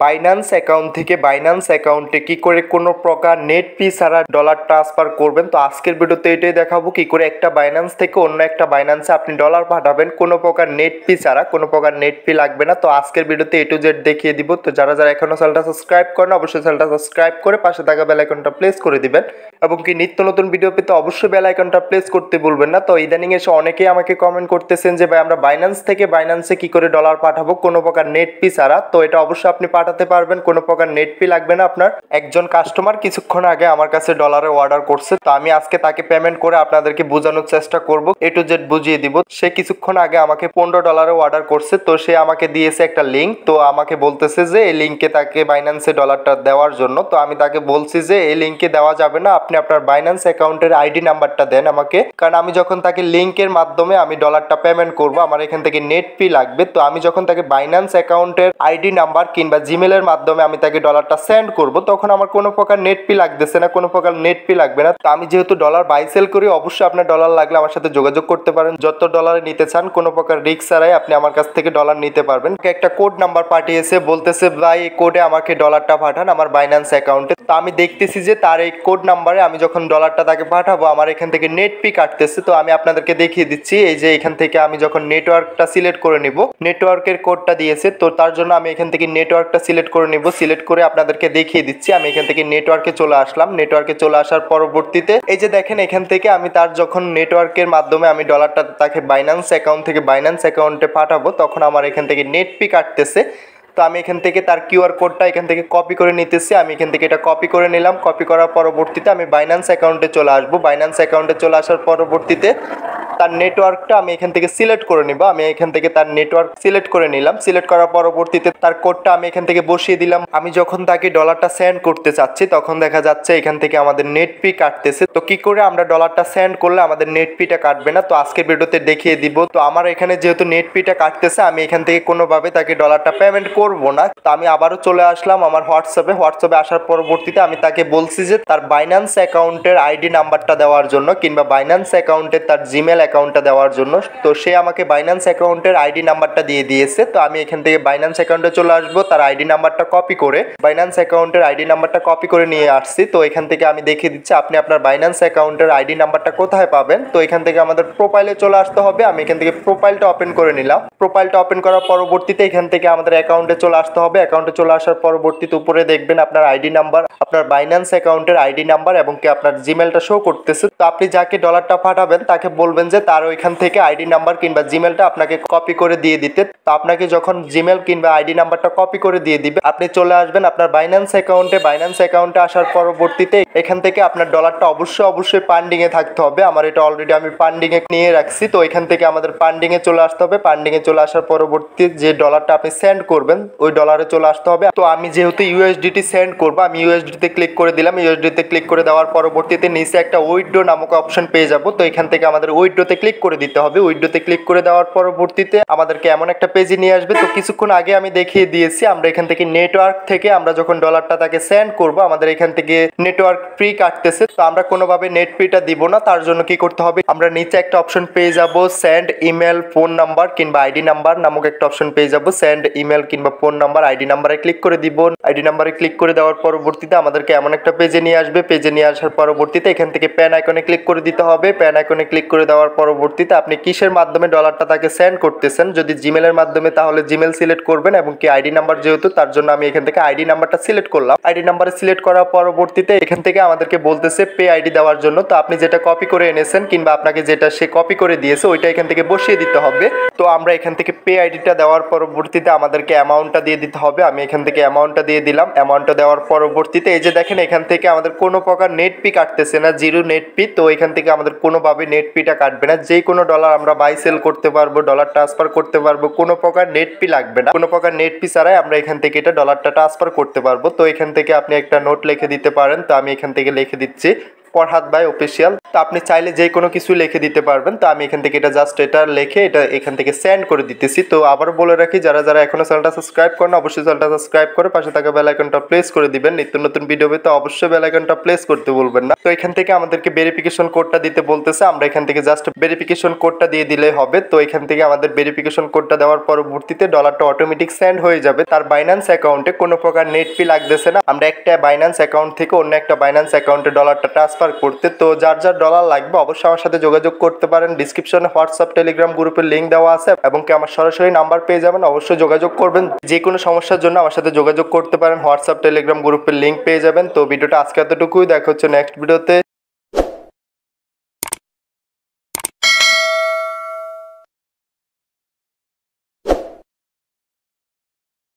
Binance account থেকে Binance অ্যাকাউন্টে কি করে কোনো প্রকার নেট ফি ছাড়া ডলার ট্রান্সফার করবেন। তো আজকের ভিডিওতে এটাই দেখাবো কি করে একটা বাইন্যান্স থেকে অন্য একটা বাইন্যান্সে আপনি ডলার পাঠাবেন কোনো প্রকার নেট ফি ছাড়া, কোনো প্রকার নেট ফি লাগবে না। তো আজকের ভিডিওতে A to Z দেখিয়ে দিব। তো যারা যারা এখনো চ্যানেলটা সাবস্ক্রাইব করেন অবশ্যই চ্যানেলটা সাবস্ক্রাইব করে পাশে থাকা বেল আইকনটা প্রেস করে দিবেন এবং কি নিত্য নতুন ভিডিও পেতে অবশ্যই বেল আইকনটা প্রেস করতে ভুলবেন না। তো ইদানিং এসে অনেকেই আমাকে কমেন্ট করতেছেন যে ভাই আমরা বাইন্যান্স থেকে বাইন্যান্সে কি করে ডলার পাঠাবো কোনো প্রকার নেট ফি ছাড়া। তো এটা অবশ্যই আপনি পাঠাতে পারবেন, কোনো প্রকার নেট ফি লাগবে না আপনার। একজন কাস্টমার কিছুক্ষণ আগে আমার কাছে ডলারে অর্ডার করছে, তো আমি আজকে তাকে পেমেন্ট করে আপনাদেরকে বোঝানোর চেষ্টা করব, A to Z বুঝিয়ে দিব। সে কিছুক্ষণ আগে আমাকে $15 অর্ডার করছে, তো সে আমাকে দিয়েছে একটা লিঙ্ক। তো আমাকে বলতেছে যে এই লিঙ্কে তাকে বাইন্যান্সে ডলারটা দেওয়ার জন্য। তো আমি তাকে বলছি যে এই লিঙ্কে দেওয়া যাবে না, আপনি আপনার বাইন্যান্স অ্যাকাউন্টের আইডি নাম্বারটা দেন আমাকে, কারণ আমি যখন তাকে লিঙ্কের মাধ্যমে আমি ডলারটা পেমেন্ট করব আমার এখান থেকে নেট ফি লাগবে। তো আমি যখন তাকে বাইন্যান্স অ্যাকাউন্টের আইডি নাম্বার কিংবা জিমেলের মাধ্যমে আমি তাকে ডলারটা সেন্ড করব তখন আমার কোনো প্রকার নেট ফি লাগতেছে না, কোনো প্রকার নেট ফি লাগবে না। তো আমি যেহেতু ডলার বাই সেল করি অবশ্যই আপনার ডলার লাগলে আমার সাথে যোগাযোগ করতে পারেন, যত ডলারে নিতে চান কোনো প্রকার রিস্ক ছাড়াই আপনি আমার কাছ থেকে ডলার নিতে পারবেন। একটা কোড নাম্বার পাঠিয়েছে, বলতেছে ভাই এই কোডে আমাকে ডলারটা পাঠান আমার বাইন্যান্স অ্যাকাউন্টে। তো আমি দেখতেছি যে তার এই কোড নাম্বারে আমি যখন ডলারটা তাকে পাঠাবো আমার এখান থেকে নেট ফি কাটতেছে। তো আমি আপনাদেরকে দেখিয়ে দিচ্ছি, এই যে এখান থেকে আমি যখন নেটওয়ার্কটা সিলেক্ট করে নিব, নেটওয়ার্কের কোডটা দিয়েছে, তো তার জন্য আমি এখান থেকে নেটওয়ার্কটা সিলেক্ট করে নিব। সিলেক্ট করে আপনাদেরকে দেখিয়ে দিচ্ছি আমি এখান থেকে নেটওয়ার্কে চলে আসলাম। নেটওয়ার্কে চলে আসার পরবর্তীতে এই যে দেখেন এখান থেকে আমি তার যখন নেটওয়ার্কের মাধ্যমে আমি ডলারটা তাকে বাইন্যান্স অ্যাকাউন্ট থেকে বাইন্যান্স অ্যাকাউন্টে পাঠাবো তখন আমার এখান থেকে নেট ফি কাটতেছে। তো আমি এখান থেকে তার কিউআর কোডটা এখান থেকে কপি করে নিতেছি। আমি এখান থেকে এটা কপি করে নিলাম। কপি করার পরবর্তীতে আমি বাইন্যান্স অ্যাকাউন্টে চলে আসবো। বাইন্যান্স অ্যাকাউন্টে চলে আসার পরবর্তীতে তার নেটওয়ার্কটা আমি এখান থেকে সিলেক্ট করে নিব। আমি এখান থেকে তার নেটওয়ার্ক সিলেক্ট করে নিলাম। সিলেক্ট করার পরবর্তীতে তার কোডটা আমি এখান থেকে বসিয়ে দিলাম। আমি যখন তাকে ডলারটা সেন্ড করতে চাচ্ছি তখন দেখা যাচ্ছে এখান থেকে আমাদের নেট ফি কাটতেছে। তো কি করে আমরা ডলারটা সেন্ড করলে আমাদের নেট ফিটা কাটবে না, তো আজকের ভিডিওতে দেখিয়ে দিব। তো আমার এখানে যেহেতু নেট ফিটা কাটতেছে আমি এখান থেকে কোনোভাবে তাকে ডলারটা পেমেন্ট করব না। তো আমি আবারও চলে আসলাম আমার হোয়াটসঅ্যাপে আসার পরবর্তীতে আমি তাকে বলছি যে তার বাইন্যান্স অ্যাকাউন্টের আইডি নাম্বারটা দেওয়ার জন্য কিংবা বাইন্যান্স অ্যাকাউন্টে তার জিমেল অ্যাকাউন্টটা দেওয়ার জন্য। তো সে আমাকে বাইন্যান্স অ্যাকাউন্টের আইডি নাম্বারটা দিয়ে দিয়েছে। তো আমি এখান থেকে বাইন্যান্স অ্যাকাউন্টে চলে আসবো, তার আইডি নাম্বারটা কপি করে বাইন্যান্স অ্যাকাউন্টের আইডি নাম্বারটা কপি করে নিয়ে আসছি। তো এখান থেকে আমি দেখিয়ে দিচ্ছি আপনি আপনার বাইন্যান্স অ্যাকাউন্টের আইডি নাম্বারটা কোথায় পাবেন। তো এখান থেকে আমাদের প্রোফাইলে চলে আসতে হবে। আমি এখান থেকে প্রোফাইলটা ওপেন করে নিলাম। প্রোফাইলটা ওপেন করার পরবর্তীতে এখান থেকে আমাদের অ্যাকাউন্টে চলে আসতে হবে। অ্যাকাউন্টে চলে আসার পরবর্তীতে উপরে দেখবেন আপনার আইডি নাম্বার, আপনার বাইন্যান্স অ্যাকাউন্টের আইডি নাম্বার এবং কি আপনার জিমেলটা শো করতেছে। তো আপনি যাকে ডলারটা পাঠাবেন তাকে বলবেন যে তার ওইখান থেকে আইডি নাম্বার কিংবা জিমেলটা আপনাকে কপি করে দিয়ে দিতে। তো আপনাকে যখন জিমেল কিংবা আইডি নাম্বারটা কপি করে দিয়ে দিবে আপনি চলে আসবেন আপনার বাইন্যান্স অ্যাকাউন্টে। বাইন্যান্স অ্যাকাউন্টে আসার পরবর্তীতে এখান থেকে আপনার ডলারটা অবশ্যই পান্ডিং এ থাকতে হবে। আমার এটা অলরেডি আমি পান্ডিং এ নিয়ে রাখছি। তো এখান থেকে আমাদের পান্ডিং এ চলে আসতে হবে। পান্ডিং এ চলে আসার পরবর্তী যে ডলারটা আপনি সেন্ড করবেন ওই ডলারে চলে আসতে হবে। তো আমি যেহেতু ইউএসডিটি সেন্ড করব আমি ইউএসডিতে ক্লিক করে দিলাম। ইউএসডিতে ক্লিক করে দেওয়ার পরবর্তীতে নিচে একটা উইথড্র নামক অপশন পেয়ে যাব। তো এখান থেকে আমাদের উইথড্রতে ক্লিক করে দিতে হবে। উইথড্রতে ক্লিক করে দেওয়ার পরবর্তীতে আমাদেরকে এমন একটা পেজে নিয়ে আসবে। তো কিছুক্ষণ আগে আমি দেখিয়ে দিয়েছি আমরা এখান থেকে নেটওয়ার্ক থেকে আমরা যখন ডলারটা তাকে সেন্ড করব আমাদের এখান থেকে নেটওয়ার্ক ফ্রি কাটতেছে। তো আমরা কোনোভাবে নেট ফ্রিটা দিব না, তার জন্য কি করতে হবে আমরা নিচে একটা অপশন পেয়ে যাব সেন্ড ইমেল ফোন নাম্বার কিংবা আইডি নাম্বার নামক একটা অপশন পেয়ে যাব। সেন্ড ইমেল কিংবা ফোন নাম্বার আইডি নাম্বারে ক্লিক করে দিব। আইডি নাম্বারে ক্লিক করে দেওয়ার পরবর্তীতে আমাদেরকে এমন একটা পেজে নিয়ে আসবে। পেজে নিয়ে আসার পরবর্তীতে এখান থেকে প্যান আইকনে ক্লিক করে দিতে হবে। প্যান আইকনে ক্লিক করে দেওয়ার পরবর্তীতে আপনি কিসের মাধ্যমে ডলারটা তাকে সেন্ড করতেছেন, যদি জিমেলের মাধ্যমে তাহলে জিমেল সিলেক্ট করবেন এবং কি আইডি নাম্বার যেহেতু তার জন্য আমি এখান থেকে আইডি নাম্বারটা সিলেক্ট করলাম। আইডি নাম্বার সিলেক্ট করার পরবর্তীতে এখান থেকে আমাদেরকে বলতেছে পে আইডি দেওয়ার জন্য। তো আপনি যেটা কপি করে এনেছেন কিংবা আপনাকে যেটা সে কপি করে দিয়েছে ওইটা এখান থেকে বসিয়ে দিতে হবে। তো আমরা এখান থেকে পে আইডিটা দেওয়ার পরবর্তীতে আমাদেরকে অ্যামাউন্টটা দিয়ে দিতে হবে। আমি এখান থেকে অ্যামাউন্টটা দিয়ে দিলাম। অ্যামাউন্টটা দেওয়ার পরবর্তীতে এই যে দেখেন এখান থেকে আমাদের কোনো প্রকার নেট ফি কাটতেছে না, জিরো নেট ফি। তো এখান থেকে আমাদের কোনোভাবে নেট ফিটা কাটবে না। যে কোনো ডলার আমরা বাই সেল করতে পারবো, ডলার ট্রান্সফার করতে পারবো, কোনো প্রকার নেট ফি লাগবে না। কোনো প্রকার নেট ফি ছাড়াই আমরা এখান থেকে এটা ডলারটা ট্রান্সফার করতে পারবো। তো এখান থেকে আপনি একটা নোট লিখে দিতে পারেন। তো আমি এখান থেকে লিখে দিচ্ছি ফরহাদ ভাই অফিসিয়াল। তো আপনি চাইলে যে কোনো কিছু লিখে দিতে পারবেন। তো আমি এখান থেকে এটা জাস্ট এটা লিখে এটা এখান থেকে সেন্ড করে দিতেছি। তো আবার বলে রাখি, যারা যারা এখনো চ্যানেলটা সাবস্ক্রাইব করেন অবশ্যই চ্যানেলটা সাবস্ক্রাইব করে পাশে থাকা বেল আইকনটা প্রেস করে দিবেন। নিত্য নতুন ভিডিও পেতে অবশ্যই বেল আইকনটা প্রেস করতে ভুলবেন না। তো এখান থেকে আমাদেরকে ভেরিফিকেশন কোডটা দিতে বলতেছে, আমরা এখান থেকে জাস্ট ভেরিফিকেশন কোডটা দিয়ে দিলেই হবে। তো এখান থেকে আমাদের ভেরিফিকেশন কোডটা দেওয়ার পরবর্তীতে ডলারটা অটোমেটিক সেন্ড হয়ে যাবে তার বাইন্যান্স অ্যাকাউন্টে। কোনো প্রকার নেট ফি লাগতেছে না আমরা একটা বাইন্যান্স অ্যাকাউন্ট থেকে অন্য একটা বাইন্যান্স অ্যাকাউন্টে ডলারটা ট্রান্সফার করতে। তো যার যার ডলার লাগবে অবশ্যই আমার সাথে যোগাযোগ করতে পারেন। ডিসক্রিপশনে হোয়াটসঅ্যাপ টেলিগ্রাম গ্রুপের লিঙ্ক দেওয়া আছে এবং কি আমার সরাসরি নাম্বার পেয়ে যাবেন, অবশ্যই যোগাযোগ করবেন। যে কোনো সমস্যার জন্য আমার সাথে যোগাযোগ করতে পারেন, হোয়াটসঅ্যাপ টেলিগ্রাম গ্রুপের লিঙ্ক পেয়ে যাবেন। তো ভিডিওটা আজকে এতটুকুই, দেখা হচ্ছে নেক্সট ভিডিওতে।